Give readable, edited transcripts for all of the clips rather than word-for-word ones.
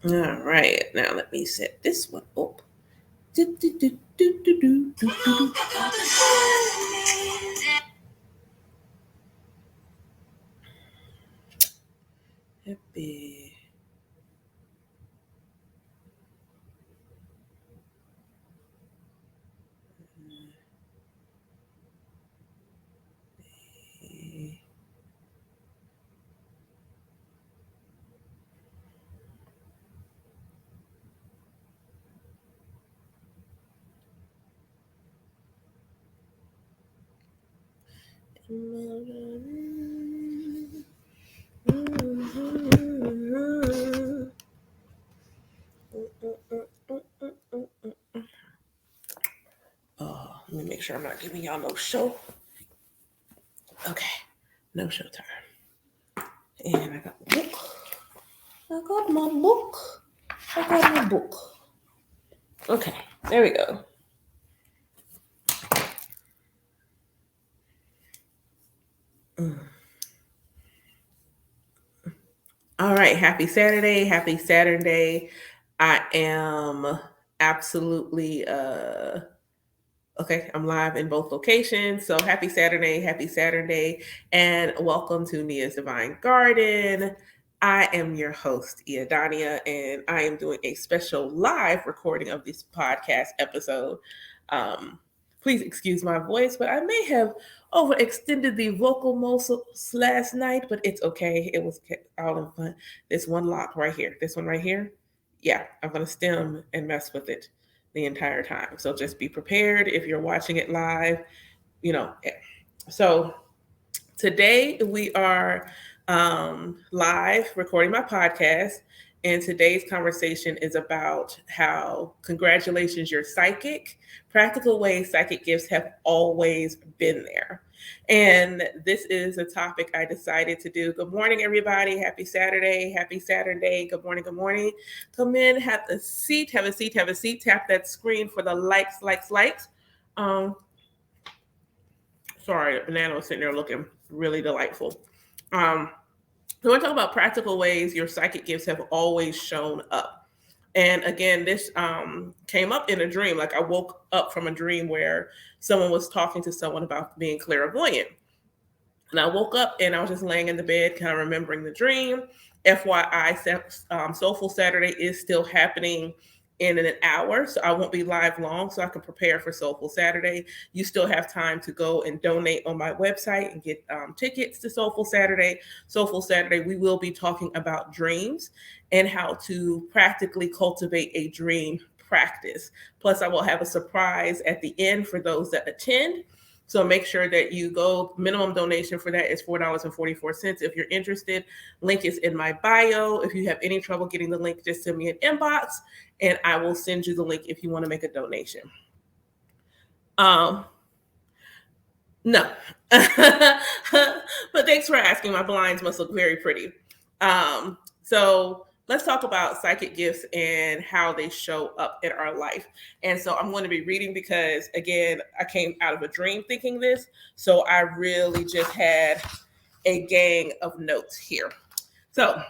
All right, now let me set this one up. Happy. Let me make sure I'm not giving y'all no show. Okay, no show time. And I got my book. I got my book. I got my book. Okay, there we go. All right, happy Saturday. Happy Saturday. I am absolutely okay, I'm live in both locations. So happy Saturday, and welcome to Nia's Divine Garden. I am your host, Iadania, and I am doing a special live recording of this podcast episode. Um, Please excuse my voice, but I may have overextended the vocal muscles last night, but it's okay. It was all in fun. This one lock right here, this one right here, yeah, I'm gonna stem and mess with it the entire time. So just be prepared if you're watching it live, you know. So today we are live recording my podcast, and today's conversation is about how congratulations, you're psychic. Practical ways psychic gifts have always been there. And this is a topic I decided to do. Good morning, everybody. Happy Saturday. Happy Saturday. Good morning. Good morning. Come in, have a seat, have a seat, have a seat. Tap that screen for the likes, likes, likes. Um, Sorry, the banana was sitting there looking really delightful. Um, so I want to talk about practical ways your psychic gifts have always shown up. And again, this came up in a dream. Like I woke up from a dream where someone was talking to someone about being clairvoyant. And I woke up and I was just laying in the bed, kind of remembering the dream. FYI, Soulful Saturday is still happening in an hour, so I won't be live long, so I can prepare for Soulful Saturday. You still have time to go and donate on my website and get tickets to Soulful Saturday. Soulful Saturday, we will be talking about dreams and how to practically cultivate a dream practice. Plus, I will have a surprise at the end for those that attend. So make sure that you go. Minimum donation for that is $4.44. If you're interested, link is in my bio. If you have any trouble getting the link, just send me an inbox and I will send you the link if you want to make a donation. Um, no. But thanks for asking. My blinds must look very pretty. So let's talk about psychic gifts and how they show up in our life. And so I'm going to be reading because, again, I came out of a dream thinking this. So I really just had a gang of notes here. So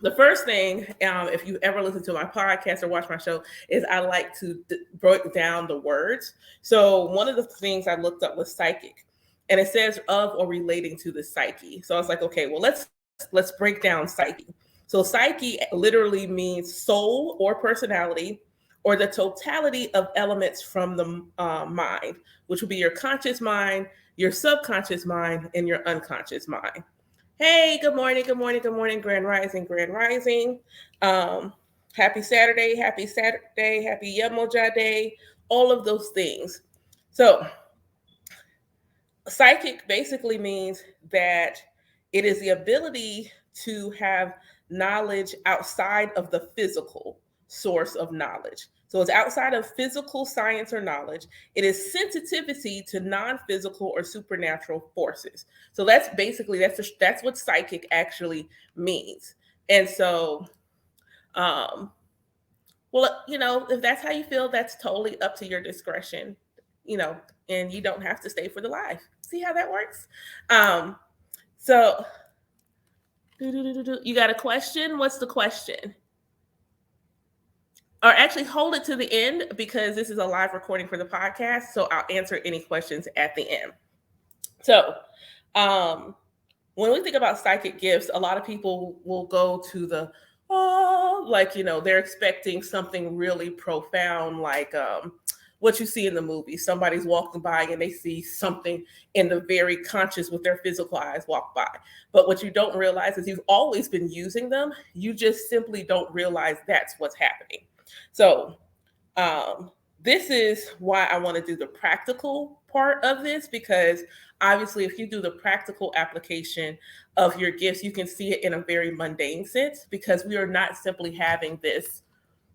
the first thing, if you ever listen to my podcast or watch my show, is I like to break down the words. So one of the things I looked up was psychic, and it says of or relating to the psyche. So I was like, okay, well let's break down psyche. So psyche literally means soul or personality, or the totality of elements from the mind, which would be your conscious mind, your subconscious mind, and your unconscious mind. Hey, good morning, good morning, good morning, Grand Rising, Grand Rising. Um, happy Saturday, happy Yemoja Day, all of those things. So, psychic basically means that it is the ability to have knowledge outside of the physical source of knowledge. So it's outside of physical science or knowledge. It is sensitivity to non-physical or supernatural forces. So that's basically that's what psychic actually means. And so, um, well, if that's how you feel, that's totally up to your discretion. You know, and you don't have to stay for the live. See how that works? Um, so you got a question? What's the question? or actually hold it to the end because this is a live recording for the podcast. So I'll answer any questions at the end. So, when we think about psychic gifts, a lot of people will go to the, oh, like, they're expecting something really profound, like what you see in the movie. Somebody's walking by and they see something in the very conscious with their physical eyes walk by. But what you don't realize is you've always been using them. You just simply don't realize that's what's happening. So, this is why I want to do the practical part of this, because obviously, if you do the practical application of your gifts, you can see it in a very mundane sense, because we are not simply having this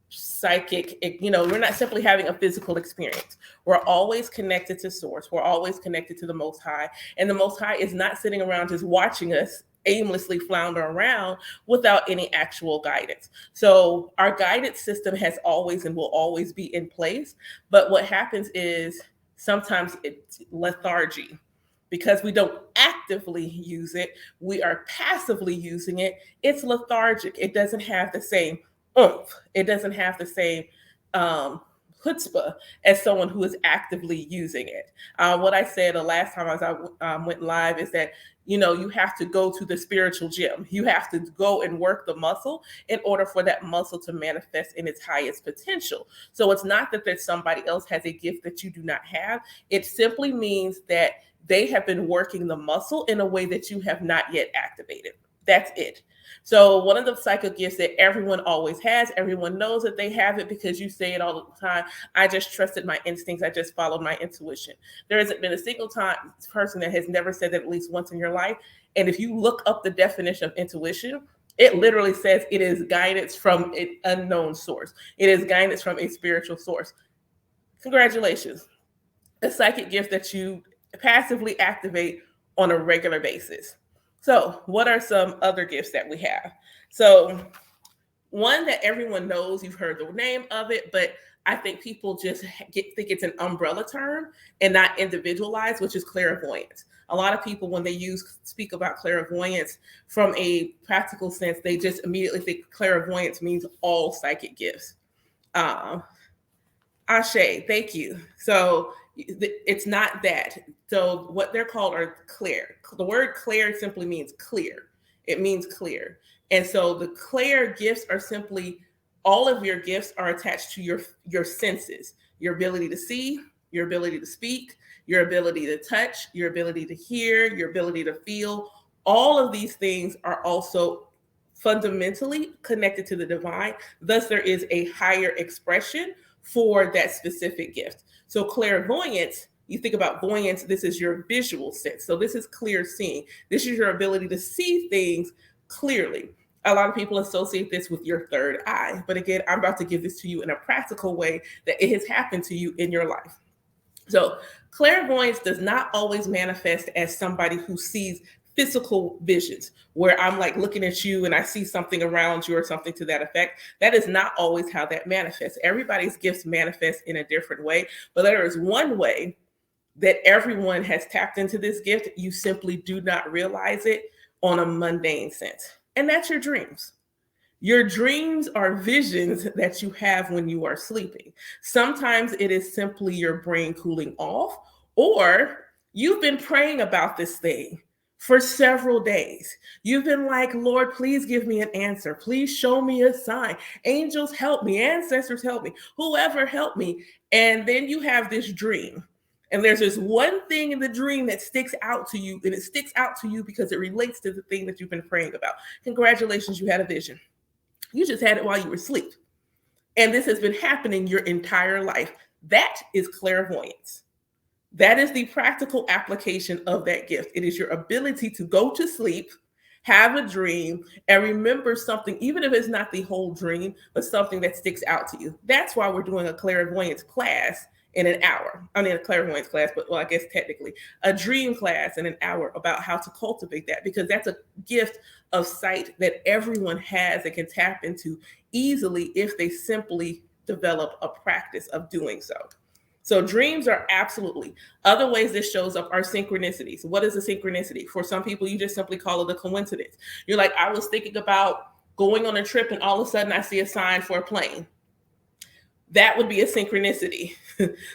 psychic, we're not simply having a physical experience. We're always connected to source. We're always connected to the Most High. And the Most High is not sitting around just watching us aimlessly flounder around without any actual guidance. So our guidance system has always and will always be in place. But what happens is sometimes it's lethargy. Because we don't actively use it, we are passively using it. It's lethargic. It doesn't have the same oomph. It doesn't have the same chutzpah as someone who is actively using it. What I said the last time as I went live is that, you have to go to the spiritual gym. You have to go and work the muscle in order for that muscle to manifest in its highest potential. So it's not that there's somebody else has a gift that you do not have. It simply means that they have been working the muscle in a way that you have not yet activated. That's it. So one of the psychic gifts that everyone always has, everyone knows that they have it because you say it all the time. I just trusted my instincts. I just followed my intuition. There hasn't been a single person that has never said that at least once in your life. And if you look up the definition of intuition, it literally says it is guidance from an unknown source. It is guidance from a spiritual source. Congratulations. A psychic gift that you passively activate on a regular basis. So what are some other gifts that we have? So one that everyone knows, you've heard the name of it, but I think people just think it's an umbrella term and not individualized, which is clairvoyance. A lot of people, when they speak about clairvoyance from a practical sense, they just immediately think clairvoyance means all psychic gifts. Ashe, thank you. So it's not that. So what they're called are clair. The word clair simply means clear. It means clear. And so the clair gifts are simply, all of your gifts are attached to your senses, your ability to see, your ability to speak, your ability to touch, your ability to hear, your ability to feel. All of these things are also fundamentally connected to the divine. Thus, there is a higher expression for that specific gift. So clairvoyance, you think about voyance, this is your visual sense. So this is clear seeing. This is your ability to see things clearly. A lot of people associate this with your third eye. But again, I'm about to give this to you in a practical way that it has happened to you in your life. So clairvoyance does not always manifest as somebody who sees physical visions, where I'm like looking at you and I see something around you or something to that effect. That is not always how that manifests. Everybody's gifts manifest in a different way, but there is one way that everyone has tapped into this gift. You simply do not realize it on a mundane sense, and that's your dreams. Your dreams are visions that you have when you are sleeping. Sometimes it is simply your brain cooling off, or you've been praying about this thing for several days. You've been like, Lord, please give me an answer. Please show me a sign. Angels help me. Ancestors help me. Whoever help me. And then you have this dream. And there's this one thing in the dream that sticks out to you. And it sticks out to you because it relates to the thing that you've been praying about. Congratulations, you had a vision. You just had it while you were asleep. And this has been happening your entire life. That is clairvoyance. That is the practical application of that gift. It is your ability to go to sleep, have a dream, and remember something, even if it's not the whole dream, but something that sticks out to you. That's why we're doing a clairvoyance class in an hour. I mean, a clairvoyance class, but well, I guess technically a dream class in an hour about how to cultivate that, because that's a gift of sight that everyone has and can tap into easily if they simply develop a practice of doing so. So dreams are absolutely. Other ways this shows up are synchronicities. What is a synchronicity? For some people, you just simply call it a coincidence. You're like, I was thinking about going on a trip and all of a sudden I see a sign for a plane. That would be a synchronicity.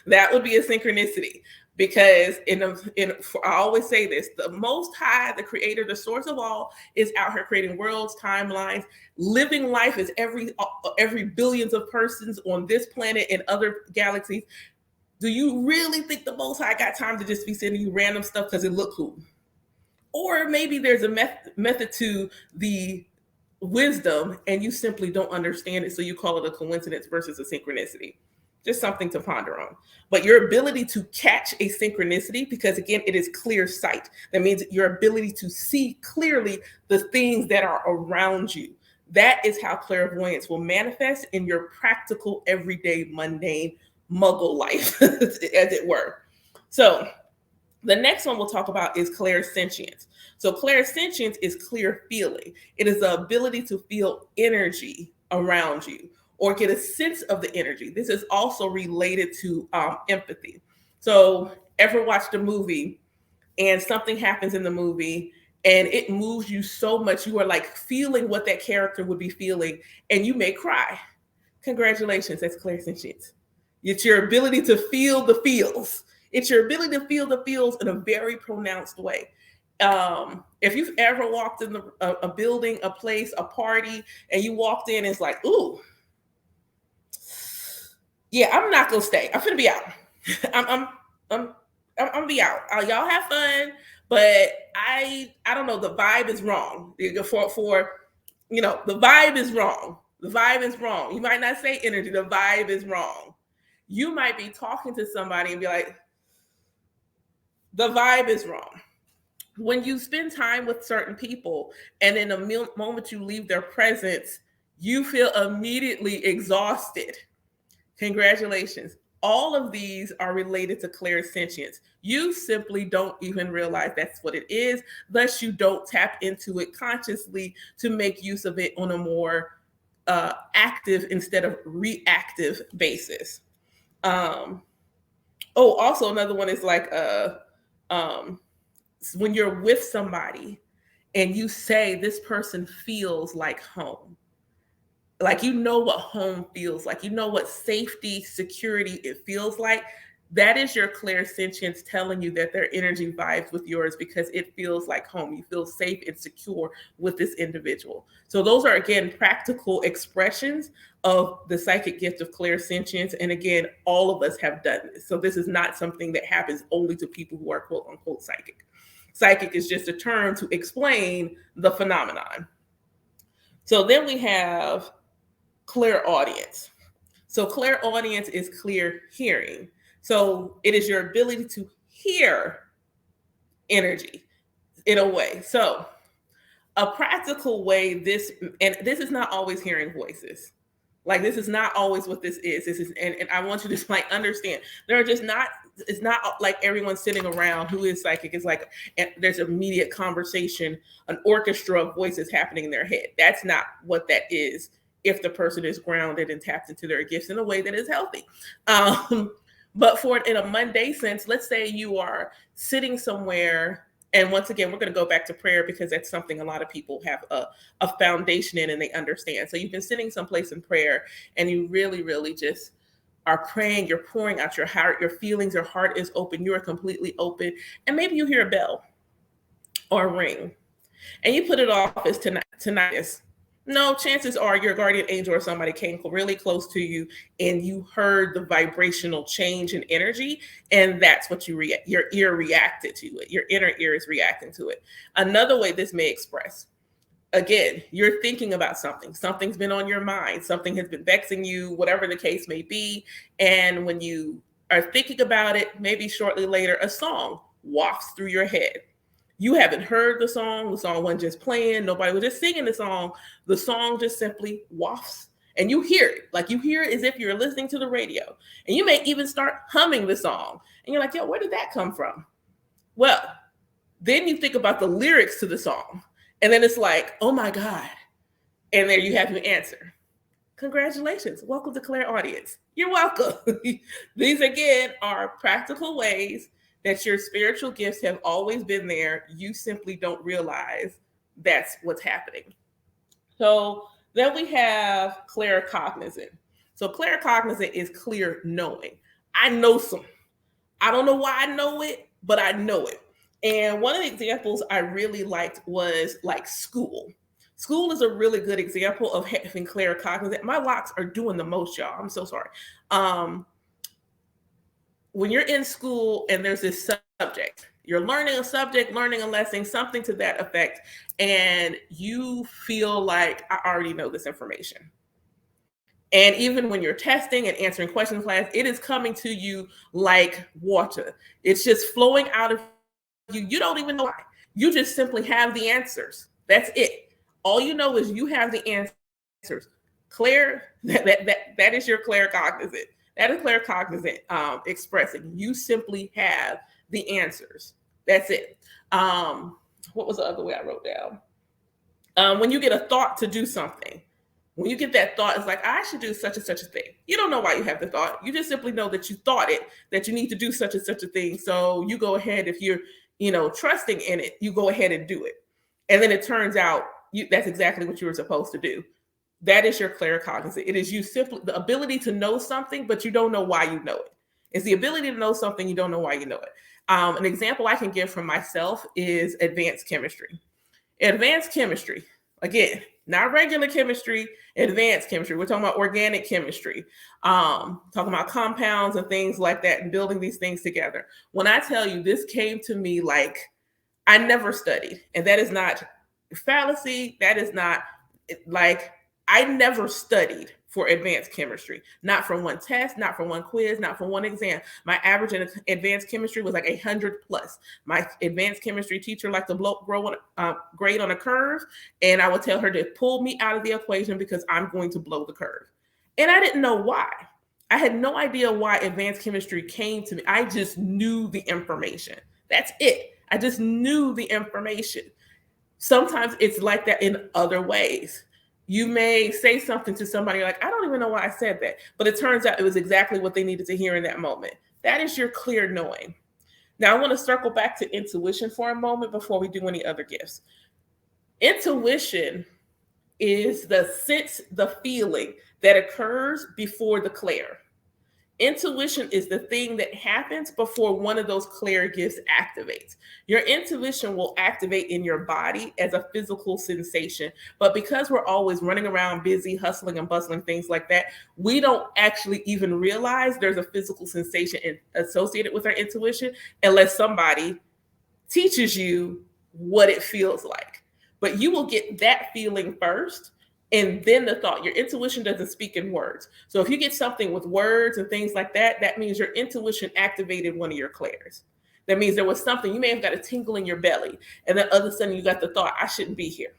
That would be a synchronicity because I always say this: the Most High, the Creator, the source of all, is out here creating worlds, timelines, living life as every billions of persons on this planet and other galaxies. Do you really think the Most High got time to just be sending you random stuff because it looked cool? Or maybe there's a method to the wisdom and you simply don't understand it, so you call it a coincidence versus a synchronicity. Just something to ponder on. But your ability to catch a synchronicity, because again, it is clear sight. That means your ability to see clearly the things that are around you. That is how clairvoyance will manifest in your practical, everyday, mundane muggle life, as it were. So the next one we'll talk about is clairsentience. So clairsentience is clear feeling. It is the ability to feel energy around you or get a sense of the energy. This is also related to empathy. So ever watched a movie and something happens in the movie and it moves you so much, you are like feeling what that character would be feeling and you may cry. Congratulations, that's clairsentience. It's your ability to feel the feels. It's your ability to feel the feels in a very pronounced way. If you've ever walked in a building, a place, a party, and you walked in, and it's like, ooh, yeah, I'm not gonna stay. I'm gonna be out. I'm I'm I'm I'm gonna be out. Y'all have fun, but I don't know. The vibe is wrong. For the vibe is wrong. The vibe is wrong. You might not say energy. The vibe is wrong. You might be talking to somebody and be like, the vibe is wrong. When you spend time with certain people and in a moment you leave their presence, you feel immediately exhausted. Congratulations. All of these are related to clairsentience. You simply don't even realize that's what it is. Thus, you don't tap into it consciously to make use of it on a more active instead of reactive basis. Also another one is like when you're with somebody and you say this person feels like home. Like you know what home feels like. You know what safety, security it feels like. That is your clairsentience telling you that their energy vibes with yours because it feels like home. You feel safe and secure with this individual. So those are, again, practical expressions of the psychic gift of clairsentience. And again, all of us have done this. So this is not something that happens only to people who are quote unquote psychic. Psychic is just a term to explain the phenomenon. So then we have clairaudience. So clairaudience is clear hearing. So it is your ability to hear energy in a way. So a practical way and this is not always hearing voices. Like this is not always what this is. This is, and I want you to like understand. There are just not. It's not like everyone sitting around who is psychic is like, and there's immediate conversation, an orchestra of voices happening in their head. That's not what that is. If the person is grounded and tapped into their gifts in a way that is healthy. But for it in a mundane sense, let's say you are sitting somewhere. And once again, we're going to go back to prayer because that's something a lot of people have a foundation in and they understand. So you've been sitting someplace in prayer and you really, really just are praying, you're pouring out your heart, your feelings, your heart is open, you are completely open. And maybe you hear a bell or a ring and you put it off as tinnitus. No, chances are your guardian angel or somebody came really close to you and you heard the vibrational change in energy, and that's what your ear reacted to it. Your inner ear is reacting to it. Another way this may express, again, you're thinking about something. Something's been on your mind. Something has been vexing you, whatever the case may be. And when you are thinking about it, maybe shortly later, a song wafts through your head. You haven't heard the song wasn't just playing, nobody was just singing the song just simply wafts and you hear it. Like you hear it as if you're listening to the radio. And you may even start humming the song. And you're like, yo, where did that come from? Well, then you think about the lyrics to the song. And then it's like, oh my God. And there you have your answer. Congratulations. Welcome to clairaudience. You're welcome. These, again, are practical ways that your spiritual gifts have always been there. You simply don't realize that's what's happening. So then we have claircognizant. So claircognizant is clear knowing. I know some. I don't know why I know it, but I know it. And one of the examples I really liked was like school. School is a really good example of having claircognizant. My locks are doing the most, y'all. I'm so sorry. Um, when you're in school and there's this subject, you're learning a subject, learning a lesson, something to that effect, and you feel like I already know this information. And even when you're testing and answering questions in class, it is coming to you like water. It's just flowing out of you. You don't even know why. You just simply have the answers. That's it. All you know is you have the answers. Clear, that is your claircognizant. That is claircognizant expressing. You simply have the answers. That's it. What was the other way I wrote down? When you get a thought to do something, when you get that thought, it's like, I should do such and such a thing. You don't know why you have the thought. You just simply know that you thought it, that you need to do such and such a thing. So you go ahead, if you're, trusting in it, you go ahead and do it. And then it turns out that's exactly what you were supposed to do. That is your claircognizant. It is you simply the ability to know something, but you don't know why you know it. It's the ability to know something, you don't know why you know it. An example I can give from myself is advanced chemistry. Advanced chemistry, again, not regular chemistry, advanced chemistry. We're talking about organic chemistry, talking about compounds and things like that and building these things together. When I tell you this came to me like I never studied, and that is not fallacy. That is not like I never studied for advanced chemistry, not from one test, not from one quiz, not from one exam. My average in advanced chemistry was like 100 plus. My advanced chemistry teacher liked to grade on a curve, and I would tell her to pull me out of the equation because I'm going to blow the curve. And I didn't know why. I had no idea why advanced chemistry came to me. I just knew the information. That's it. I just knew the information. Sometimes it's like that in other ways. You may say something to somebody like, I don't even know why I said that, but it turns out it was exactly what they needed to hear in that moment. That is your clear knowing. Now I want to circle back to intuition for a moment before we do any other gifts. Intuition is the sense, the feeling that occurs before the clair. Intuition is the thing that happens before one of those clair gifts activates. Your intuition will activate in your body as a physical sensation. But because we're always running around busy, hustling and bustling, things like that, we don't actually even realize there's a physical sensation associated with our intuition unless somebody teaches you what it feels like. But you will get that feeling first. And then the thought, your intuition doesn't speak in words. So if you get something with words and things like that, that means your intuition activated one of your clairs. That means there was something, you may have got a tingle in your belly, and then all of a sudden you got the thought, I shouldn't be here.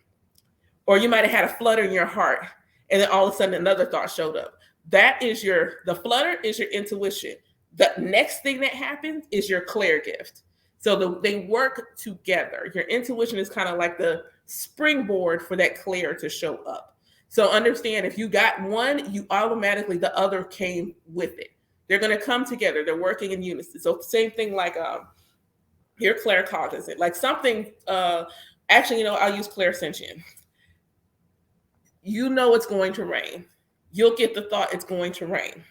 Or you might have had a flutter in your heart, and then all of a sudden another thought showed up. The flutter is your intuition. The next thing that happens is your clair gift. So they work together. Your intuition is kind of like the springboard for that clair to show up. So understand, if you got one, you automatically, the other came with it. They're going to come together. They're working in unison. So same thing like your claircognizant, like something, actually, I'll use clairsentient. You know it's going to rain. You'll get the thought it's going to rain.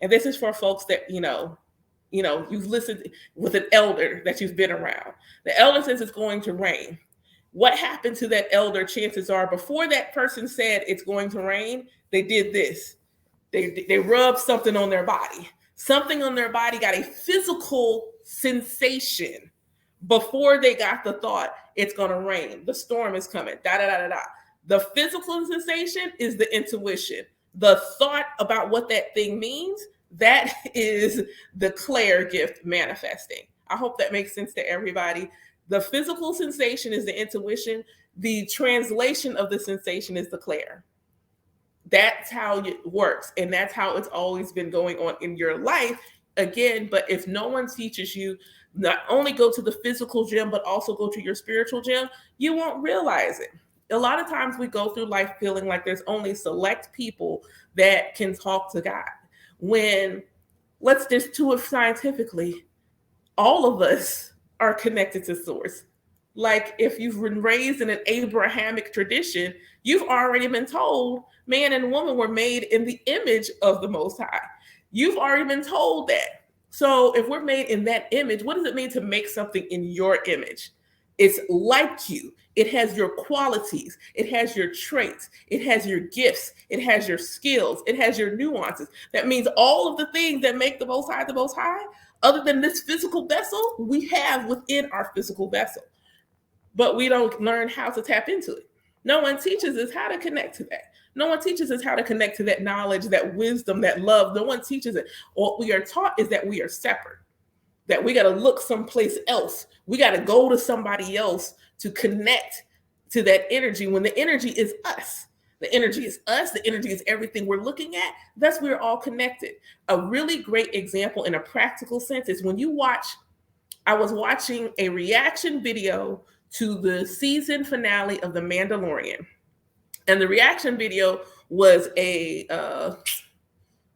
And this is for folks that, you've listened with an elder that you've been around. The elder says it's going to rain. What happened to that elder, chances are, before that person said it's going to rain, they did this. They rubbed something on their body. Something on their body got a physical sensation before they got the thought, it's going to rain. The storm is coming, da-da-da-da-da. The physical sensation is the intuition. The thought about what that thing means, that is the clair gift manifesting. I hope that makes sense to everybody. The physical sensation is the intuition. The translation of the sensation is the clair. That's how it works. And that's how it's always been going on in your life. Again, but if no one teaches you, not only go to the physical gym, but also go to your spiritual gym, you won't realize it. A lot of times we go through life feeling like there's only select people that can talk to God. When, let's just do it scientifically, all of us are connected to source. Like if you've been raised in an Abrahamic tradition, you've already been told man and woman were made in the image of the Most High. You've already been told that. So if we're made in that image, what does it mean to make something in your image? It's like you. It has your qualities. It has your traits. It has your gifts. It has your skills. It has your nuances. That means all of the things that make the Most High, other than this physical vessel, we have within our physical vessel. But we don't learn how to tap into it. No one teaches us how to connect to that. No one teaches us how to connect to that knowledge, that wisdom, that love. No one teaches it. What we are taught is that we are separate, that we got to look someplace else. We got to go to somebody else to connect to that energy when the energy is us. The energy is us. The energy is everything we're looking at. Thus, we're all connected. A really great example in a practical sense is when you watch, I was watching a reaction video to the season finale of The Mandalorian. And the reaction video was a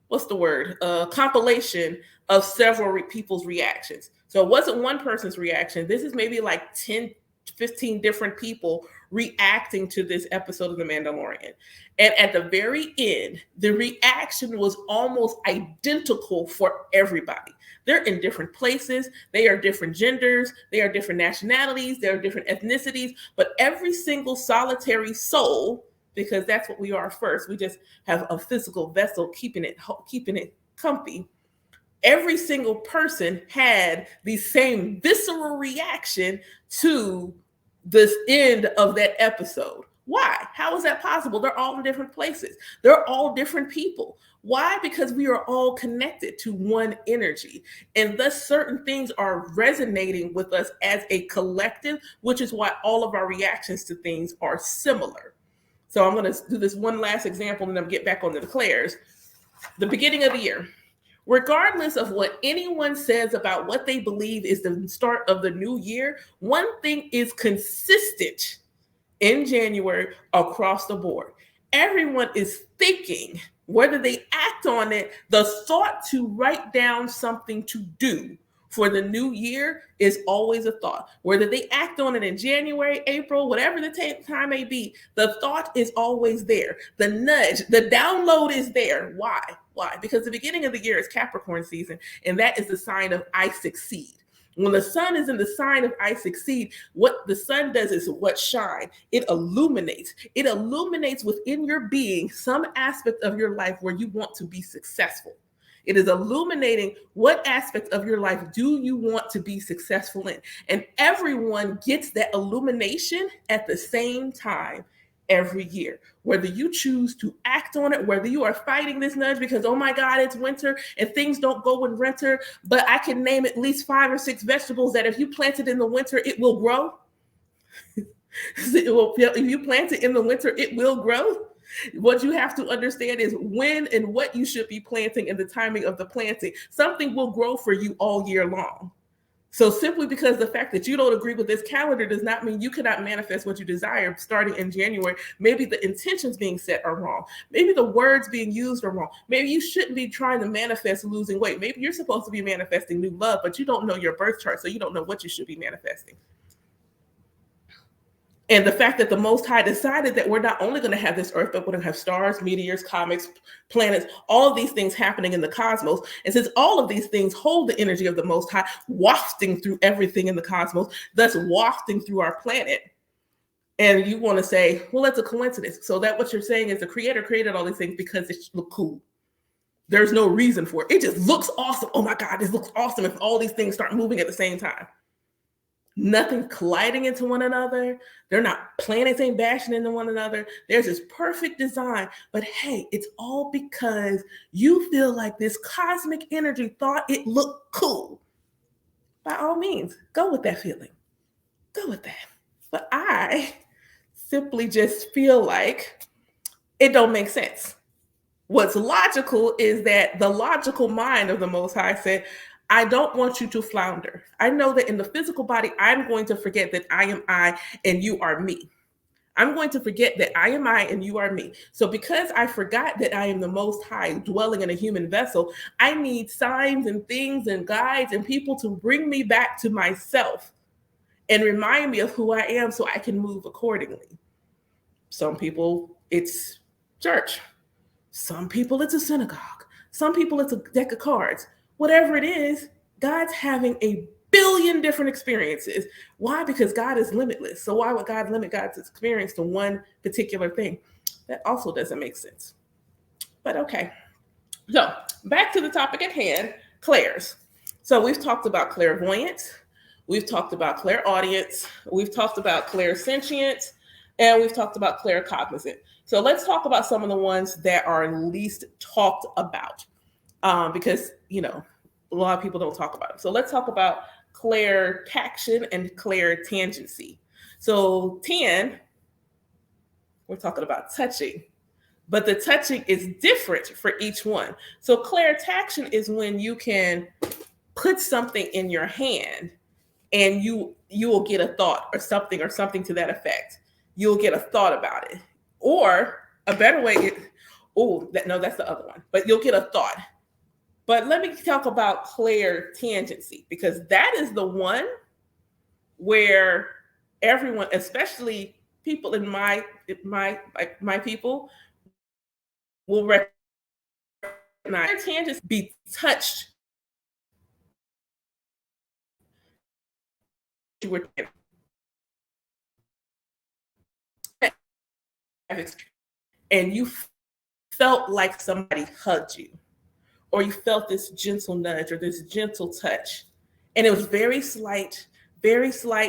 what's the word? Compilation of several people's reactions. So it wasn't one person's reaction. This is maybe like 10, 15 different people reacting to this episode of The Mandalorian. And at the very end, the reaction was almost identical for everybody. They're in different places. They are different genders. They are different nationalities. They are different ethnicities. But every single solitary soul, because that's what we are first, we just have a physical vessel keeping it comfy. Every single person had the same visceral reaction to this end of that episode. Why? How is that possible? They're all in different places. They're all different people. Why? Because we are all connected to one energy. And thus certain things are resonating with us as a collective, which is why all of our reactions to things are similar. So I'm going to do this one last example and then get back on the declares. The beginning of the year. Regardless of what anyone says about what they believe is the start of the new year, one thing is consistent in January across the board. Everyone is thinking, whether they act on it, the thought to write down something to do for the new year is always a thought. Whether they act on it in January, April, whatever the time may be, the thought is always there. The nudge, the download is there. Why? Why? Because the beginning of the year is Capricorn season, and that is the sign of I succeed. When the sun is in the sign of I succeed, what the sun does is what shine. It illuminates. It illuminates within your being some aspect of your life where you want to be successful. It is illuminating what aspect of your life do you want to be successful in. And everyone gets that illumination at the same time every year. Whether you choose to act on it, whether you are fighting this nudge because, oh my God, it's winter and things don't go in winter, but I can name at least 5 or 6 vegetables that if you plant it in the winter, it will grow. If you plant it in the winter, it will grow. What you have to understand is when and what you should be planting and the timing of the planting. Something will grow for you all year long. So simply because the fact that you don't agree with this calendar does not mean you cannot manifest what you desire starting in January. Maybe the intentions being set are wrong. Maybe the words being used are wrong. Maybe you shouldn't be trying to manifest losing weight. Maybe you're supposed to be manifesting new love, but you don't know your birth chart, so you don't know what you should be manifesting. And the fact that the Most High decided that we're not only going to have this earth, but we're going to have stars, meteors, comets, planets, all of these things happening in the cosmos. And since all of these things hold the energy of the Most High, wafting through everything in the cosmos, thus wafting through our planet, and you want to say, well, that's a coincidence. So that what you're saying is the creator created all these things because it look cool. There's no reason for it. It just looks awesome. Oh my God, this looks awesome if all these things start moving at the same time. Nothing colliding into one another. They're not planets ain't bashing into one another. There's this perfect design. But hey, it's all because you feel like this cosmic energy thought it looked cool. By all means, go with that feeling. Go with that. But I simply just feel like it don't make sense. What's logical is that the logical mind of the Most High said, I don't want you to flounder. I know that in the physical body, I'm going to forget that I am I and you are me. I'm going to forget that I am I and you are me. So because I forgot that I am the Most High dwelling in a human vessel, I need signs and things and guides and people to bring me back to myself. and remind me of who I am so I can move accordingly. Some people, it's church. Some people, it's a synagogue. Some people, it's a deck of cards. Whatever it is, God's having a billion different experiences. Why? Because God is limitless. So why would God limit God's experience to one particular thing? That also doesn't make sense. But okay. So back to the topic at hand, clairs. So we've talked about clairvoyance. We've talked about clairaudience. We've talked about clairsentience. And we've talked about claircognizant. So let's talk about some of the ones that are least talked about, because, a lot of people don't talk about it. So let's talk about clairtaction and clairtangency. So 10, we're talking about touching, but the touching is different for each one. So clairtaction is when you can put something in your hand and you will get a thought or something to that effect. You'll get a thought about it. Or a better way, that's the other one, but you'll get a thought. But let me talk about clairtangency, because that is the one where everyone, especially people in my people, will recognize clairtangency be touched. You were and you felt like somebody hugged you, or you felt this gentle nudge or this gentle touch, and it was very slight,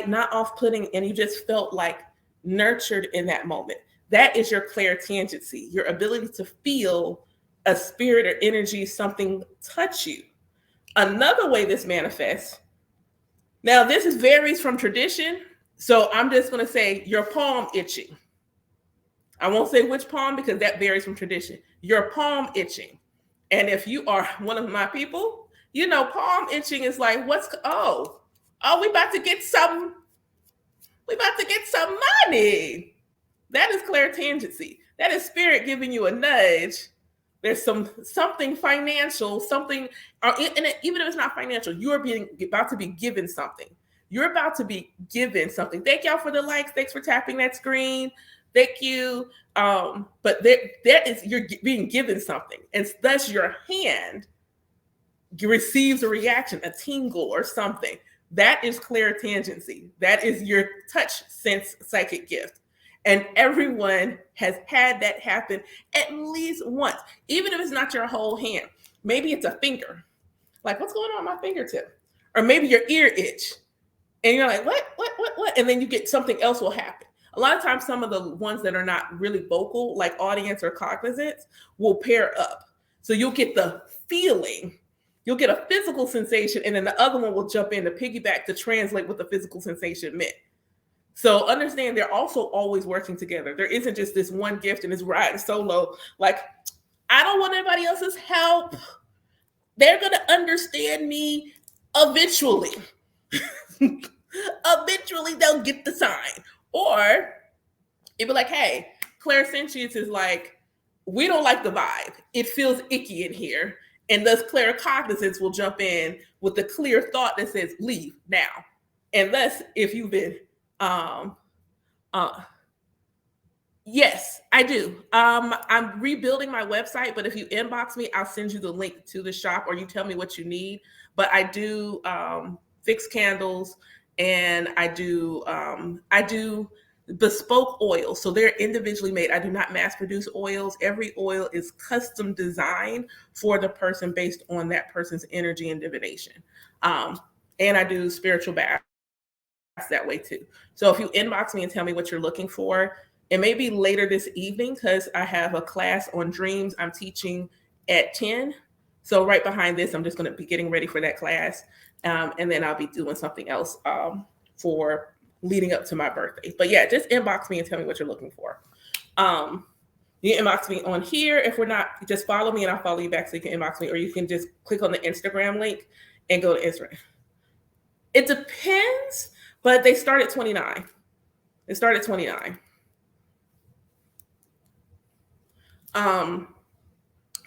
not off-putting, and you just felt like nurtured in that moment. That is your clairtangency, your ability to feel a spirit or energy, something touch you. Another way this manifests, now this varies from tradition, so I'm just going to say your palm itching. I won't say which palm because that varies from tradition. Your palm itching. And if you are one of my people, palm itching is like, we about to get some money. That is clairtangency. That is spirit giving you a nudge. There's something financial, even if it's not financial, you're about to be given something. You're about to be given something. Thank y'all for the likes. Thanks for tapping that screen. Thank you. But you're being given something, and thus your hand receives a reaction, a tingle or something. That is clairtangency. That is your touch sense psychic gift. And everyone has had that happen at least once, even if it's not your whole hand. Maybe it's a finger. Like, what's going on my fingertip? Or maybe your ear itch. And you're like, what? And then you get something else will happen. A lot of times, some of the ones that are not really vocal, like audience or cognizance, will pair up. So you'll get the feeling, you'll get a physical sensation, and then the other one will jump in to piggyback to translate what the physical sensation meant. So understand they're also always working together. There isn't just this one gift and it's riding solo. Like, I don't want anybody else's help. They're going to understand me eventually. Eventually they'll get the sign. Or it'd be like, hey, clairsentience is like, we don't like the vibe. It feels icky in here. And thus claircognizance will jump in with the clear thought that says, leave now. Unless if you've been, yes, I do. I'm rebuilding my website, but if you inbox me, I'll send you the link to the shop, or you tell me what you need. But I do fix candles, and I do bespoke oils. So they're individually made. I do not mass produce oils. Every oil is custom designed for the person based on that person's energy and divination. And I do spiritual baths that way too. So if you inbox me and tell me what you're looking for, it may be later this evening because I have a class on dreams I'm teaching at 10. So right behind this, I'm just going to be getting ready for that class. And then I'll be doing something else for leading up to my birthday. But yeah, just inbox me and tell me what you're looking for. You can inbox me on here. If we're not, just follow me and I'll follow you back so you can inbox me, or you can just click on the Instagram link and go to Instagram. It depends, but they start at $29. They start at $29.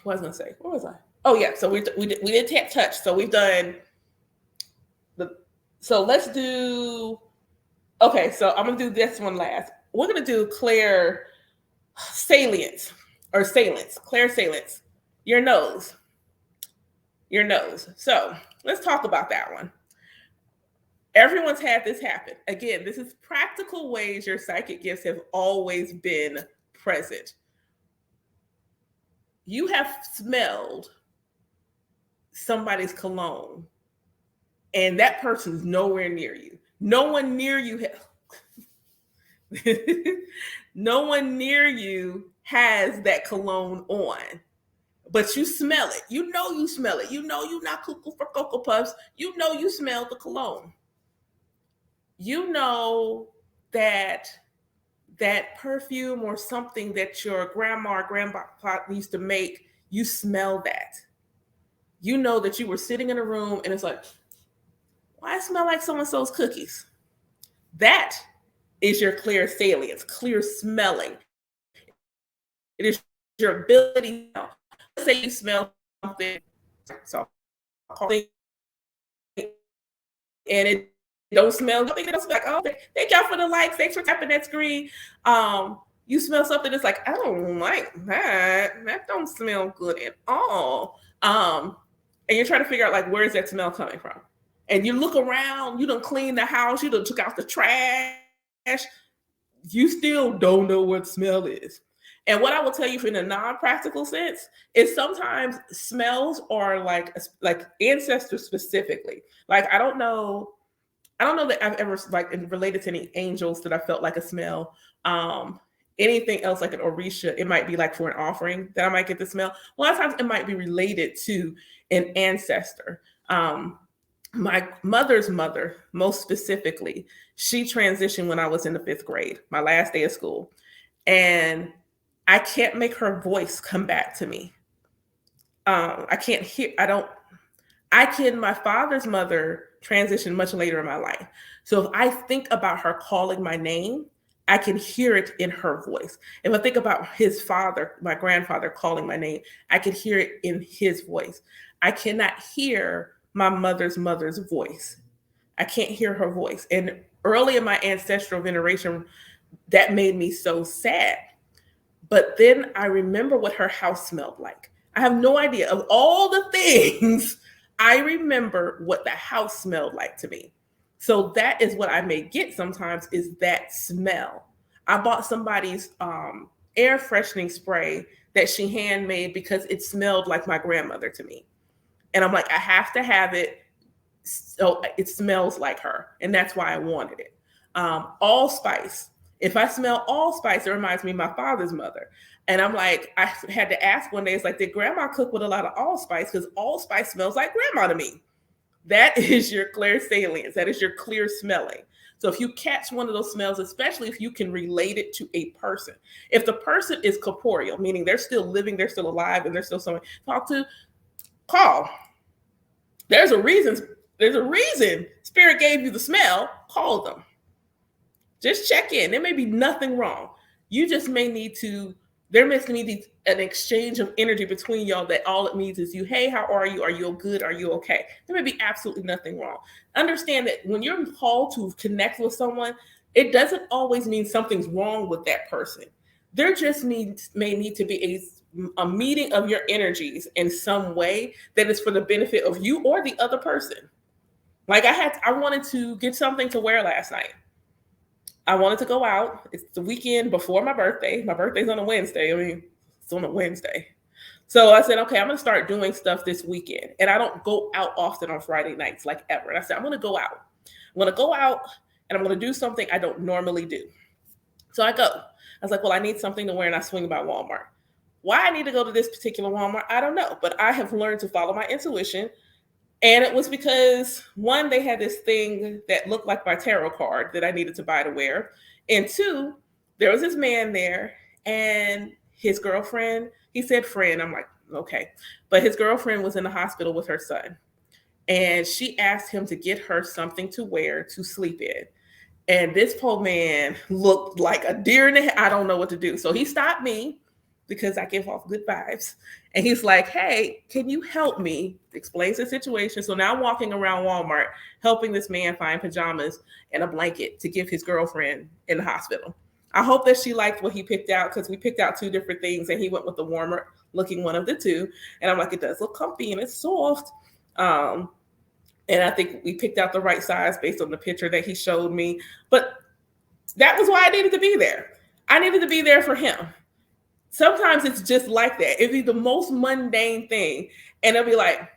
What was I gonna say? What was I? Oh yeah, so we did tap touch. So we've done so let's do Okay, so I'm gonna do this one last. We're gonna do Claire salience or salience, Claire salience. Your nose, your nose. So let's talk about that one. Everyone's had this happen. Again, this is practical ways your psychic gifts have always been present. You have smelled somebody's cologne and that person's nowhere near you. No one near you no one near you has that cologne on, but you smell it. You know you smell it. You know you're not cuckoo for Cocoa Puffs. You know you smell the cologne. You know that that perfume or something that your grandma or grandpa used to make, you smell that. You know that you were sitting in a room and it's like, why smell like so-and-so's cookies? That is your clear salience, clear smelling. It is your ability. Let's say you smell something, so and it don't smell good. It don't smell like, oh, thank y'all for the likes. Thanks for tapping that screen. You smell something that's like, I don't like that. That don't smell good at all. And you're trying to figure out like, where is that smell coming from? And you look around, you done clean the house, you done took out the trash. You still don't know what smell is. And what I will tell you in a non-practical sense is sometimes smells are like ancestors specifically. Like I don't know that I've ever like related to any angels that I felt like a smell. Anything else like an Orisha, it might be like for an offering that I might get the smell. A lot of times it might be related to an ancestor. My mother's mother, most specifically, she transitioned when I was in the 5th grade, my last day of school. And I can't make her voice come back to me. I can't hear, my father's mother transitioned much later in my life. So if I think about her calling my name, I can hear it in her voice. If I think about his father, my grandfather calling my name, I can hear it in his voice. I cannot hear my mother's voice. I can't hear her voice. And early in my ancestral veneration, that made me so sad. But then I remember what her house smelled like. I have no idea. Of all the things, I remember what the house smelled like to me. So that is what I may get sometimes is that smell. I bought somebody's air freshening spray that she handmade because it smelled like my grandmother to me. And I'm like, I have to have it so it smells like her. And that's why I wanted it. Allspice. If I smell allspice, it reminds me of my father's mother. And I'm like, I had to ask one day, it's like, did grandma cook with a lot of allspice? Because allspice smells like grandma to me. That is your clear salience. That is your clear smelling. So if you catch one of those smells, especially if you can relate it to a person, if the person is corporeal, meaning they're still living, they're still alive, and they're still someone to talk to, call. There's a reason Spirit gave you the smell. Call them. Just check in. There may be nothing wrong. You just may need to, there may be an exchange of energy between y'all that all it means is you, hey, how are you? Are you good? Are you okay? There may be absolutely nothing wrong. Understand that when you're called to connect with someone, it doesn't always mean something's wrong with that person. There just may need to be a meeting of your energies in some way that is for the benefit of you or the other person. Like I wanted to get something to wear last night. I wanted to go out. It's the weekend before my birthday. My birthday's on a Wednesday. I mean, it's on a Wednesday. So I said, okay, I'm going to start doing stuff this weekend. And I don't go out often on Friday nights, like ever. And I said, I'm going to go out. I'm going to go out and I'm going to do something I don't normally do. So I go. I was like, well, I need something to wear and I swing by Walmart. Why I need to go to this particular Walmart, I don't know. But I have learned to follow my intuition. And it was because, one, they had this thing that looked like my tarot card that I needed to buy to wear. And two, there was this man there and his girlfriend, he said friend. I'm like, okay. But his girlfriend was in the hospital with her son. And she asked him to get her something to wear to sleep in. And this poor man looked like a deer in the head. I don't know what to do. So he stopped me. because I give off good vibes. And he's like, hey, can you help me? Explains the situation. So now I'm walking around Walmart helping this man find pajamas and a blanket to give his girlfriend in the hospital. I hope that she liked what he picked out, because we picked out two different things and he went with the warmer looking one of the two. And I'm like, it does look comfy and it's soft. And I think we picked out the right size based on the picture that he showed me. But that was why I needed to be there. I needed to be there for him. Sometimes it's just like that. It'd be the most mundane thing. And it'll be like,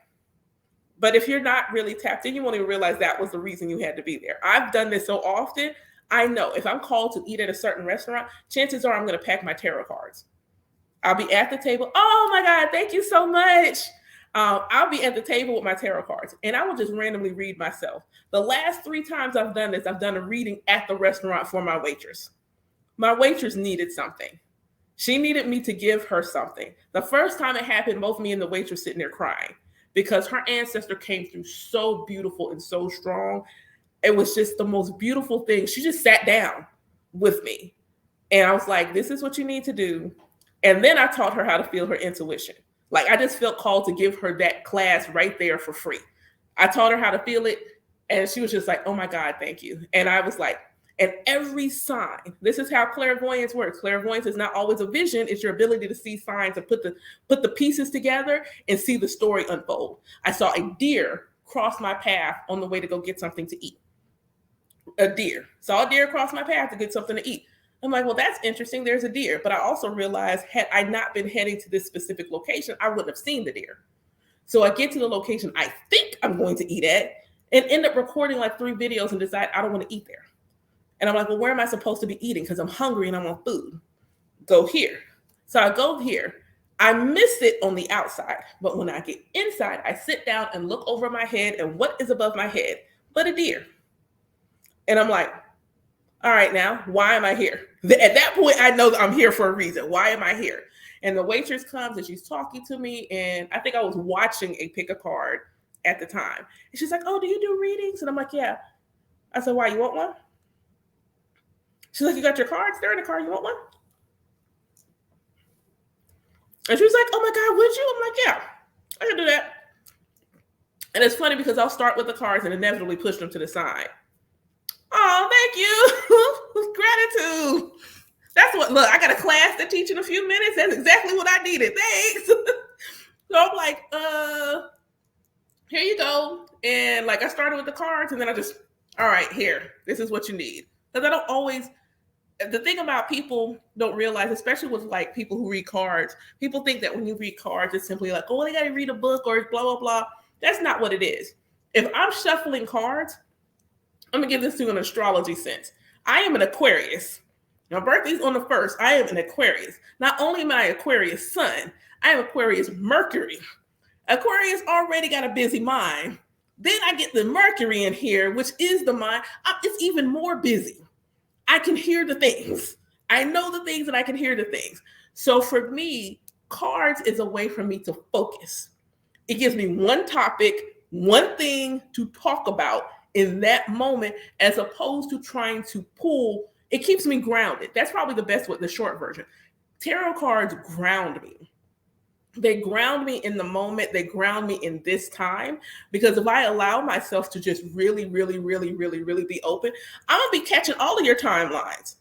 but if you're not really tapped in, you won't even realize that was the reason you had to be there. I've done this so often. I know if I'm called to eat at a certain restaurant, chances are I'm going to pack my tarot cards. I'll be at the table. Oh my God, thank you so much. I'll be at the table with my tarot cards and I will just randomly read myself. The last 3 times I've done this, I've done a reading at the restaurant for my waitress. My waitress needed something. She needed me to give her something. The first time it happened, both me and the waitress sitting there crying because her ancestor came through so beautiful and so strong. It was just the most beautiful thing. She just sat down with me. And I was like, this is what you need to do. And then I taught her how to feel her intuition. Like I just felt called to give her that class right there for free. I taught her how to feel it. And she was just like, oh my God, thank you. And I was like, and every sign, this is how clairvoyance works. Clairvoyance is not always a vision. It's your ability to see signs and put the pieces together and see the story unfold. I saw a deer cross my path on the way to go get something to eat. A deer. Saw a deer cross my path to get something to eat. I'm like, well, that's interesting. There's a deer. But I also realized had I not been heading to this specific location, I wouldn't have seen the deer. So I get to the location I think I'm going to eat at and end up recording like 3 videos and decide I don't want to eat there. And I'm like, well, where am I supposed to be eating? Because I'm hungry and I want food. Go here. So I go here. I miss it on the outside. But when I get inside, I sit down and look over my head. And what is above my head but a deer? And I'm like, all right, now, why am I here? At that point, I know that I'm here for a reason. Why am I here? And the waitress comes and she's talking to me. And I think I was watching a pick a card at the time. And she's like, oh, do you do readings? And I'm like, yeah. I said, why, you want one? She's like, you got your cards? They're in the car. You want one? And she was like, oh my God, would you? I'm like, yeah, I can do that. And it's funny because I'll start with the cards and inevitably push them to the side. Oh, thank you. Gratitude. That's what, look, I got a class to teach in a few minutes. That's exactly what I needed. Thanks. So I'm like, here you go. And like, I started with the cards and then I just, all right, here, this is what you need. Because I don't always, the thing about people don't realize, especially with like people who read cards, people think that when you read cards, it's simply like, oh, they got to read a book or blah, blah, blah. That's not what it is. If I'm shuffling cards, I'm going to give this to you in an astrology sense. I am an Aquarius. My birthday's on the 1st. I am an Aquarius. Not only am I Aquarius sun, I am Aquarius Mercury. Aquarius already got a busy mind. Then I get the Mercury in here, which is the mind. It's even more busy. I can hear the things. I know the things and I can hear the things. So for me, cards is a way for me to focus. It gives me one topic, one thing to talk about in that moment, as opposed to trying to pull. It keeps me grounded. That's probably the best way, the short version. Tarot cards ground me. They ground me in the moment. They ground me in this time. Because if I allow myself to just really, really, really, really, really be open, I'm going to be catching all of your timelines.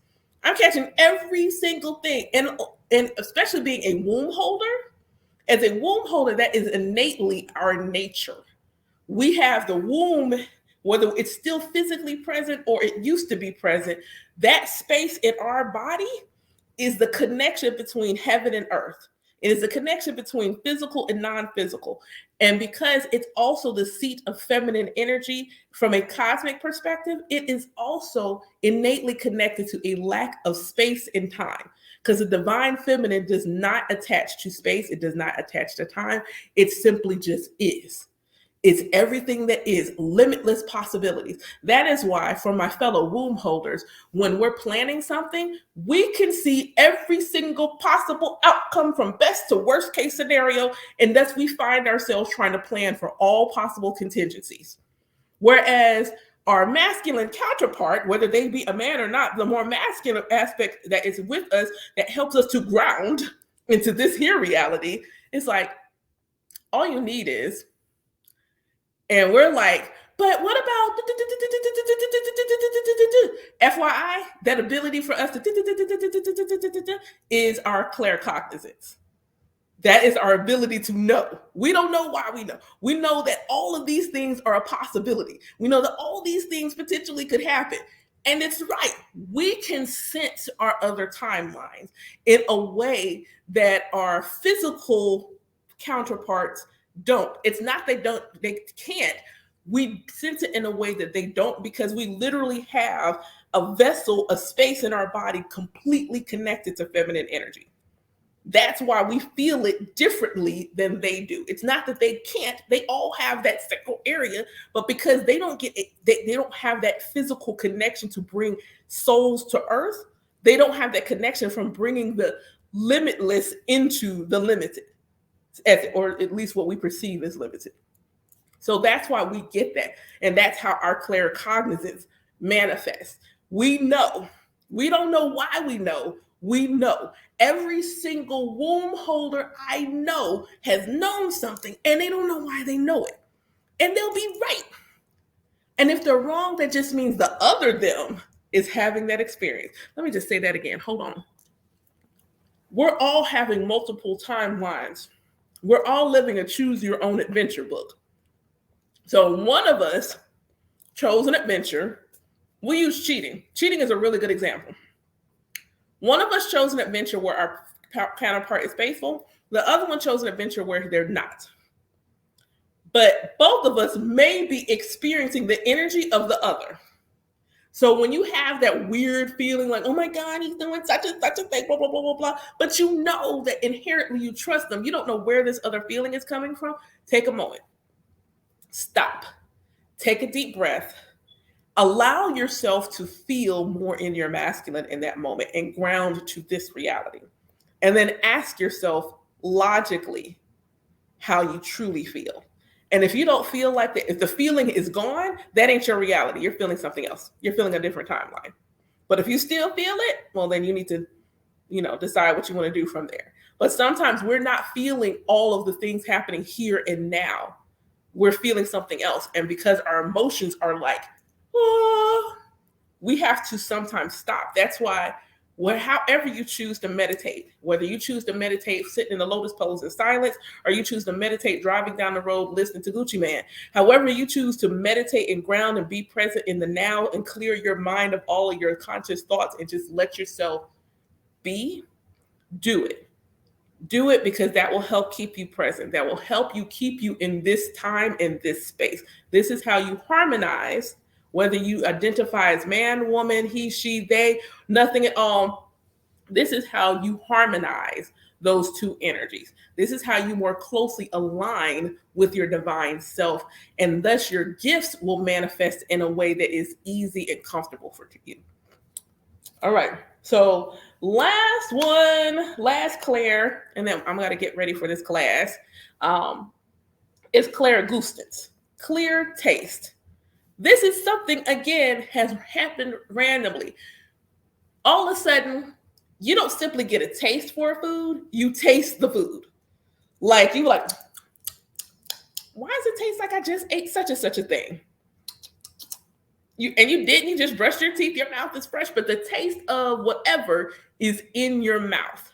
I'm catching every single thing. And especially being a womb holder, as a womb holder, that is innately our nature. We have the womb, whether it's still physically present or it used to be present, that space in our body is the connection between heaven and earth. It is the connection between physical and non-physical. And because it's also the seat of feminine energy from a cosmic perspective, it is also innately connected to a lack of space and time. Because the divine feminine does not attach to space. It does not attach to time. It simply just is. It's everything that is, limitless possibilities. That is why, for my fellow womb holders, when we're planning something, we can see every single possible outcome from best to worst case scenario, and thus we find ourselves trying to plan for all possible contingencies. Whereas our masculine counterpart, whether they be a man or not, the more masculine aspect that is with us, that helps us to ground, into this here reality, it's like all you need is, and we're like, but what about FYI, that ability for us to is our claircognizance. That is our ability to know. We don't know why we know. We know that all of these things are a possibility. We know that all these things potentially could happen. And it's right. We can sense our other timelines in a way that our physical counterparts don't. It's not they can't. We sense it in a way that they don't, because we literally have a vessel, a space in our body completely connected to feminine energy. That's why we feel it differently than they do. It's not that they can't, they all have that sacral area, but because they don't get it, they don't have that physical connection to bring souls to earth. They don't have that connection from bringing the limitless into the limited, or at least what we perceive as limited. So that's why we get that. And that's how our claircognizance manifests. We know. We don't know why we know. We know. Every single womb holder I know has known something, and they don't know why they know it. And they'll be right. And if they're wrong, that just means the other them is having that experience. Let me just say that again. Hold on. We're all having multiple timelines. We're all living a choose your own adventure book. So one of us chose an adventure. We use cheating. Cheating is a really good example. One of us chose an adventure where our counterpart is faithful. The other one chose an adventure where they're not. But both of us may be experiencing the energy of the other. So when you have that weird feeling like, oh my God, he's doing such a thing, blah, blah, blah, blah, blah, but you know that inherently you trust them. You don't know where this other feeling is coming from. Take a moment. Stop. Take a deep breath. Allow yourself to feel more in your masculine in that moment and ground to this reality. And then ask yourself logically how you truly feel. And if you don't feel like that, if the feeling is gone, that ain't your reality. You're feeling something else. You're feeling a different timeline. But if you still feel it, well, then you need to, decide what you want to do from there. But sometimes we're not feeling all of the things happening here and now. We're feeling something else. And because our emotions are like, oh, we have to sometimes stop. That's why however you choose to meditate, whether you choose to meditate sitting in the lotus pose in silence, or you choose to meditate driving down the road listening to Gucci Mane, however you choose to meditate and ground and be present in the now and clear your mind of all of your conscious thoughts and just let yourself be, do it. Do it, because that will help keep you present. That will help you keep you in this time, in this space. This is how you harmonize, whether you identify as man, woman, he, she, they, nothing at all. This is how you harmonize those two energies. This is how you more closely align with your divine self. And thus your gifts will manifest in a way that is easy and comfortable for you. All right. So last Claire, and then I'm going to get ready for this class, is clairgustance, clear taste. This is something, again, has happened randomly. All of a sudden, you don't simply get a taste for a food, you taste the food. Like, you like, why does it taste like I just ate such and such a thing? You just brushed your teeth, your mouth is fresh, but the taste of whatever is in your mouth.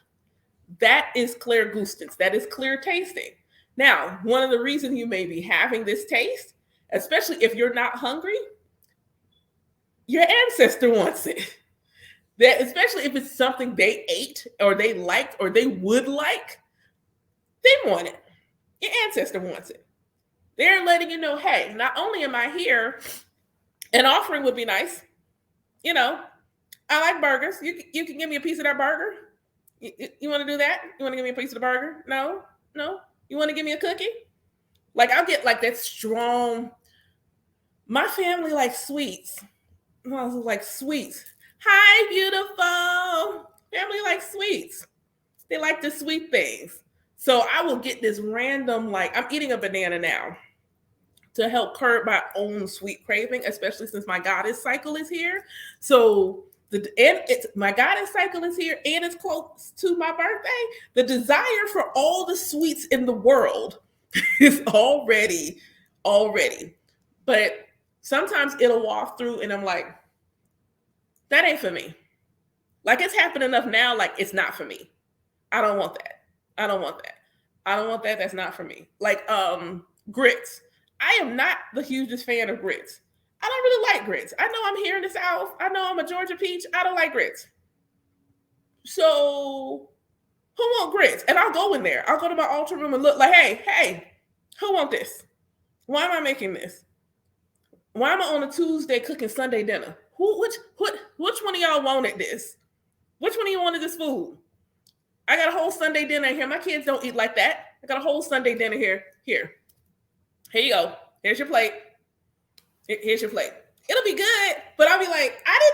That is clairgustance. That is clear tasting. Now, one of the reasons you may be having this taste, especially if you're not hungry, your ancestor wants it. That, especially if it's something they ate or they liked or they would like, they want it. Your ancestor wants it. They're letting you know, hey, not only am I here, an offering would be nice. I like burgers. You can give me a piece of that burger. You want to do that? You want to give me a piece of the burger? No. You want to give me a cookie? Like, I'll get like that strong. My family likes sweets. I was like, sweets. Hi, beautiful. Family likes sweets. They like the sweet things. So I will get this random, like, I'm eating a banana now to help curb my own sweet craving, especially since my goddess cycle is here. So My guidance cycle is here, and it's close to my birthday. The desire for all the sweets in the world is already. But sometimes it'll walk through, and I'm like, that ain't for me. Like, it's happened enough now. Like, it's not for me. I don't want that. I don't want that. I don't want that. That's not for me. Like, grits. I am not the hugest fan of grits. I don't really like grits. I know I'm here in the South. I know I'm a Georgia peach. I don't like grits. So who want grits? And I'll go in there. I'll go to my altar room and look like, hey, who want this? Why am I making this? Why am I on a Tuesday cooking Sunday dinner? Which one of y'all wanted this? Which one of you wanted this food? I got a whole Sunday dinner here. My kids don't eat like that. I got a whole Sunday dinner here. Here you go. Here's your plate. Here's your plate. It'll be good, but I'll be like, why am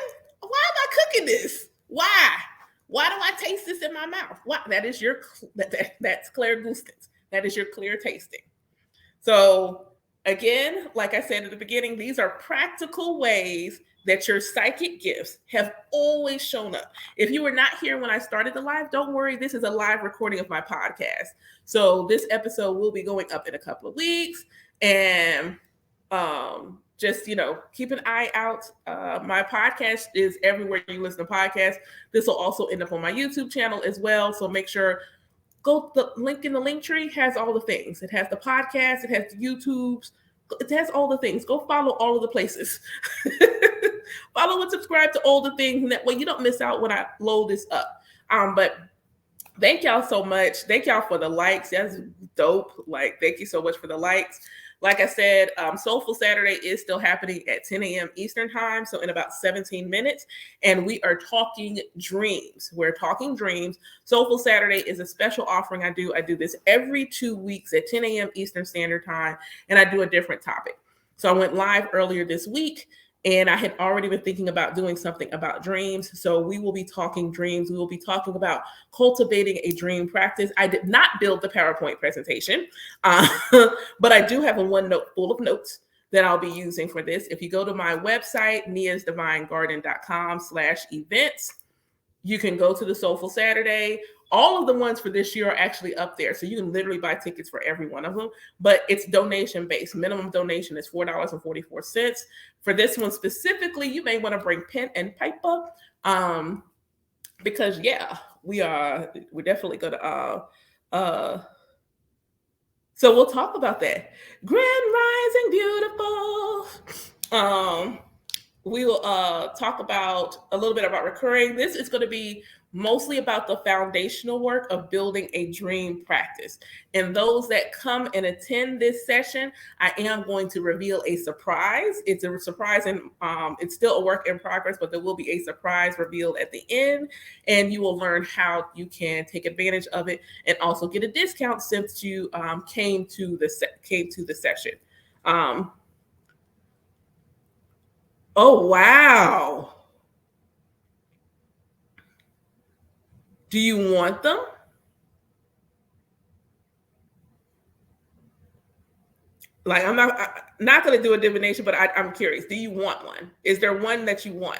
I cooking this? Why? Why do I taste this in my mouth? Why? That's Claire Gustins. That is your clear tasting. So again, like I said at the beginning, these are practical ways that your psychic gifts have always shown up. If you were not here when I started the live, don't worry. This is a live recording of my podcast. So this episode will be going up in a couple of weeks. And just, keep an eye out. My podcast is everywhere you listen to podcasts. This will also end up on my YouTube channel as well. So make sure, the link in the link tree has all the things. It has the podcast. It has the YouTubes. It has all the things. Go follow all of the places. Follow and subscribe to all the things. And that way you don't miss out when I load this up. But thank y'all so much. Thank y'all for the likes. That's dope. Like, thank you so much for the likes. Like I said, Soulful Saturday is still happening at 10 a.m. Eastern time, so in about 17 minutes. And we are talking dreams. We're talking dreams. Soulful Saturday is a special offering I do. I do this every 2 weeks at 10 a.m. Eastern Standard Time, and I do a different topic. So I went live earlier this week, and I had already been thinking about doing something about dreams. So we will be talking dreams. We will be talking about cultivating a dream practice. I did not build the PowerPoint presentation, but I do have a OneNote full of notes that I'll be using for this. If you go to my website, niasdivinegarden.com/events, you can go to the Soulful Saturday. All of the ones for this year are actually up there. So you can literally buy tickets for every one of them, but it's donation based. Minimum donation is $4.44. For this one specifically, you may want to bring pen and paper, because we're definitely going to, so we'll talk about that. Grand Rising Beautiful. We will talk about a little bit about recurring. This is going to be mostly about the foundational work of building a dream practice. And those that come and attend this session, I am going to reveal a surprise. It's a surprise, and it's still a work in progress, but there will be a surprise revealed at the end, and you will learn how you can take advantage of it and also get a discount since you came to the session. Oh, wow. Do you want them? Like, I'm not going to do a divination, but I'm curious. Do you want one? Is there one that you want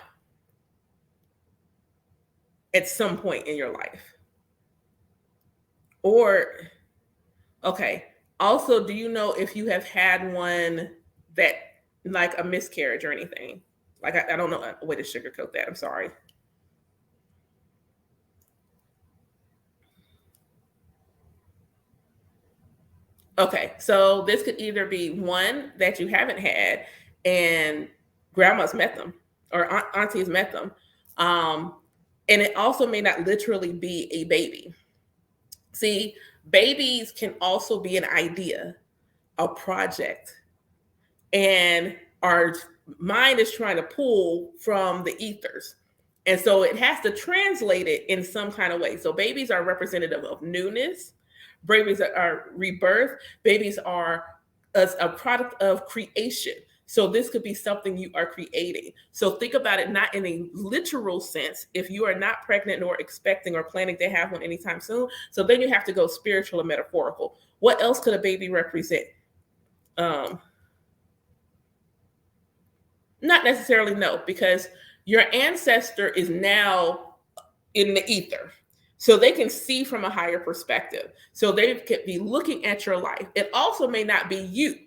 at some point in your life? Or, okay. Also, do you know if you have had one that, like, a miscarriage or anything? Like, I don't know a way to sugarcoat that. I'm sorry. Okay, so this could either be one that you haven't had and grandma's met them or auntie's met them. And it also may not literally be a baby. See, babies can also be an idea, a project, and our mind is trying to pull from the ethers. And so it has to translate it in some kind of way. So babies are representative of newness. Babies are rebirth. Babies are a product of creation. So this could be something you are creating. So think about it not in a literal sense. If you are not pregnant or expecting or planning to have one anytime soon, so then you have to go spiritual and metaphorical. What else could a baby represent? Not necessarily, no, because your ancestor is now in the ether. So they can see from a higher perspective. So they could be looking at your life. It also may not be you.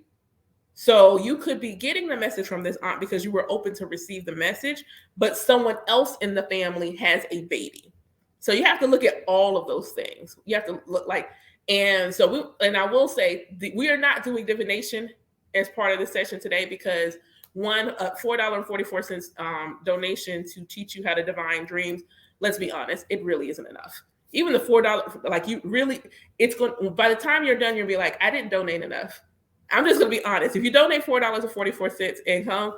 So you could be getting the message from this aunt because you were open to receive the message, but someone else in the family has a baby. So you have to look at all of those things. You have to look like, and so I will say we are not doing divination as part of the session today because one, $4.44 donation to teach you how to divine dreams. Let's be honest, it really isn't enough. Even the $4, like you really, it's going, by the time you're done, you'll be like, I didn't donate enough. I'm just going to be honest. If you donate $4.44 income,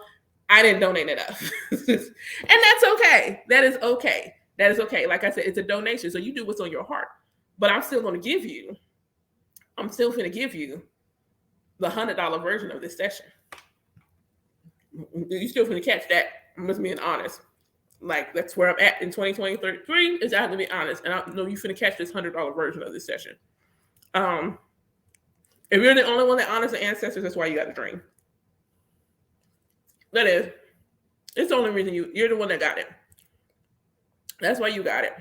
I didn't donate enough. And that's okay. That is okay. That is okay. Like I said, it's a donation. So you do what's on your heart. But I'm still going to give you the $100 version of this session. You still going to catch that. I'm just being honest. Like, that's where I'm at in 2023 is I have to be honest. And I know you're going to catch this $100 version of this session. If you're the only one that honors the ancestors, that's why you got a dream. That is. It's the only reason you're the one that got it. That's why you got it.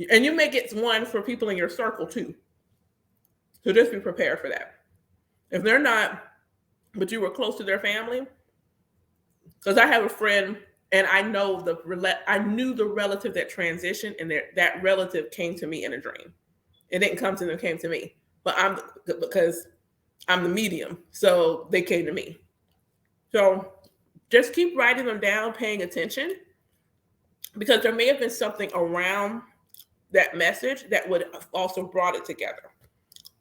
And you may get one for people in your circle too. So just be prepared for that. If they're not, but you were close to their family, because I have a friend and I knew the relative that transitioned, and that relative came to me in a dream. It didn't come to them, it came to me. But because I'm the medium, so they came to me. So just keep writing them down, paying attention, because there may have been something around that message that would have also brought it together.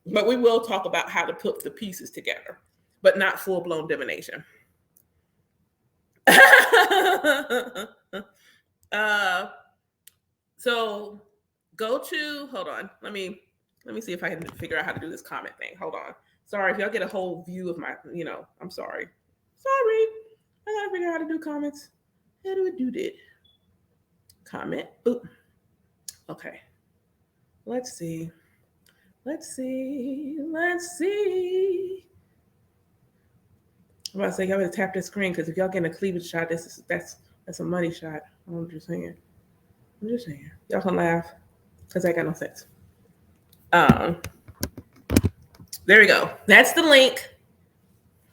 But we will talk about how to put the pieces together, but not full-blown divination. So go to, hold on, let me see if I can figure out how to do this comment thing. Hold on. Sorry, if y'all get a whole view of my, I'm sorry. I gotta figure out how to do comments. How do I do that? Comment. Ooh. Okay. Let's see. I'm about to say, y'all better tap the screen, because if y'all getting a cleavage shot, that's a money shot. I'm just saying. Y'all can laugh, because I got no sense. There we go. That's the link.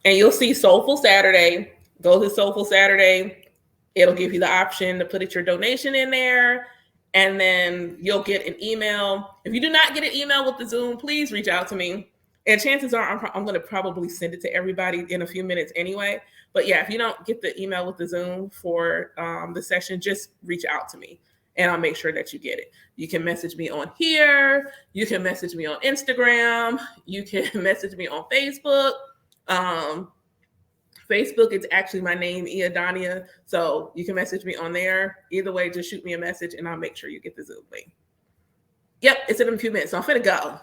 And you'll see Soulful Saturday. Go to Soulful Saturday. It'll give you the option to put your donation in there. And then you'll get an email. If you do not get an email with the Zoom, please reach out to me. And chances are I'm going to probably send it to everybody in a few minutes anyway. But yeah, if you don't get the email with the Zoom for the session, just reach out to me and I'll make sure that you get it. You can message me on here. You can message me on Instagram. You can message me on Facebook. Facebook, it's actually my name, Iadania. So you can message me on there. Either way, just shoot me a message and I'll make sure you get the Zoom link. Yep, it's in a few minutes. So I'm finna go.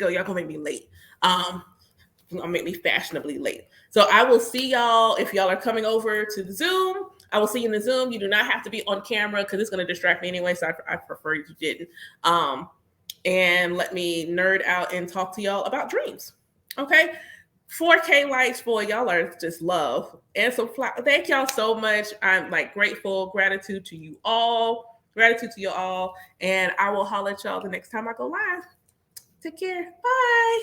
Y'all gonna make me late. Gonna make me fashionably late. So I will see y'all if y'all are coming over to the Zoom. I will see you in the Zoom. You do not have to be on camera because it's gonna distract me anyway. So I prefer you didn't. And let me nerd out and talk to y'all about dreams. Okay. 4K likes, boy, y'all are just love. And so thank y'all so much. I'm like grateful. Gratitude to you all. And I will holler at y'all the next time I go live. Take care. Bye.